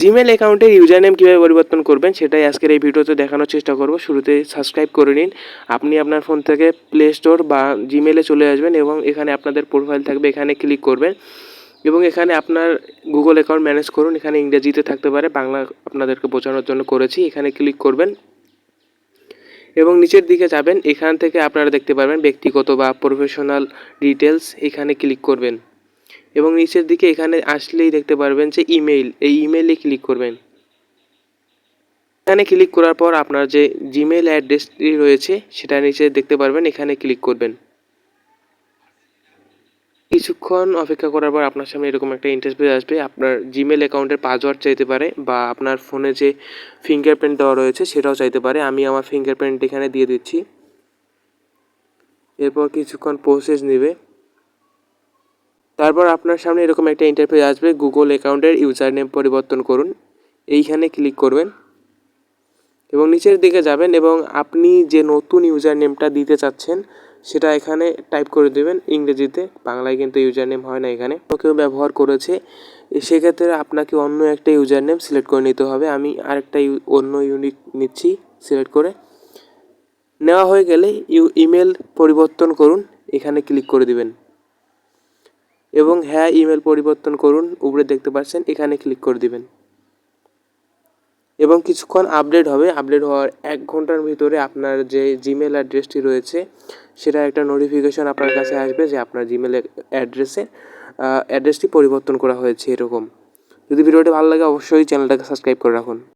Gmail অ্যাকাউন্টের user name কীভাবে পরিবর্তন করবেন সেটাই আজকের এই ভিডিওতে দেখানোর চেষ্টা করব। শুরুতে সাবস্ক্রাইব করে নিন। আপনি আপনার ফোন থেকে প্লে স্টোর বা জিমেলে চলে আসবেন এবং এখানে আপনাদের প্রোফাইল থাকবে, এখানে ক্লিক করবেন এবং এখানে আপনার গুগল অ্যাকাউন্ট ম্যানেজ করুন। এখানে ইংরেজিতে থাকতে পারে, বাংলা আপনাদেরকে বোঝানোর জন্য করেছি। এখানে ক্লিক করবেন এবং নিচের দিকে যাবেন। এখান থেকে আপনারা দেখতে পারবেন ব্যক্তিগত বা প্রফেশনাল ডিটেলস, এখানে ক্লিক করবেন এবং নিচের দিকে এখানে আসলেই দেখতে পারবেন যে ইমেইল, এই ইমেইলে ক্লিক করবেন। এখানে ক্লিক করার পর আপনার যে জিমেইল অ্যাড্রেসটি রয়েছে সেটা নিচে দেখতে পারবেন, এখানে ক্লিক করবেন। কিছুক্ষণ অপেক্ষা করার পর আপনার সামনে এরকম একটা ইন্টারফেস আসবে। আপনার জিমেল অ্যাকাউন্টের পাসওয়ার্ড চাইতে পারে বা আপনার ফোনে যে ফিঙ্গারপ্রিন্ট দেওয়া রয়েছে সেটাও চাইতে পারে। আমি আমার ফিঙ্গারপ্রিন্ট এখানে দিয়ে দিচ্ছি। এরপর কিছুক্ষণ প্রসেস নেবে। তারপর আপনার সামনে এরকম একটা ইন্টারফেস আসবে, গুগল অ্যাকাউন্টের ইউজার নেম পরিবর্তন করুন, এইখানে ক্লিক করবেন এবং নিচের দিকে যাবেন এবং আপনি যে নতুন ইউজার নেমটা দিতে চাচ্ছেন সেটা এখানে টাইপ করে দেবেন ইংরেজিতে, বাংলায় কিন্তু ইউজার নেম হয় না। এখানে কেউ ব্যবহার করেছে, সেক্ষেত্রে আপনাকে অন্য একটা ইউজার নেম সিলেক্ট করে নিতে হবে। আমি আরেকটা অন্য ইউনিক নিচ্ছি, সিলেক্ট করে নেওয়া হয়ে গেলে ইমেল পরিবর্তন করুন, এখানে ক্লিক করে দিবেন এবং হ্যাঁ ইমেল পরিবর্তন করুন উপরে দেখতে পাচ্ছেন, এখানে ক্লিক করে দিবেন এবং কিছুক্ষণ আপডেট হবে। আপডেট হওয়ার 1 ঘন্টার ভিতরে আপনার যে জিমেল অ্যাড্রেসটি রয়েছে সেটা একটা নোটিফিকেশন আপনার কাছে আসবে যে আপনার জিমেল অ্যাড্রেসটি পরিবর্তন করা হয়েছে এরকম। যদি ভিডিওটি ভালো লাগে অবশ্যই চ্যানেলটাকে সাবস্ক্রাইব করে রাখুন।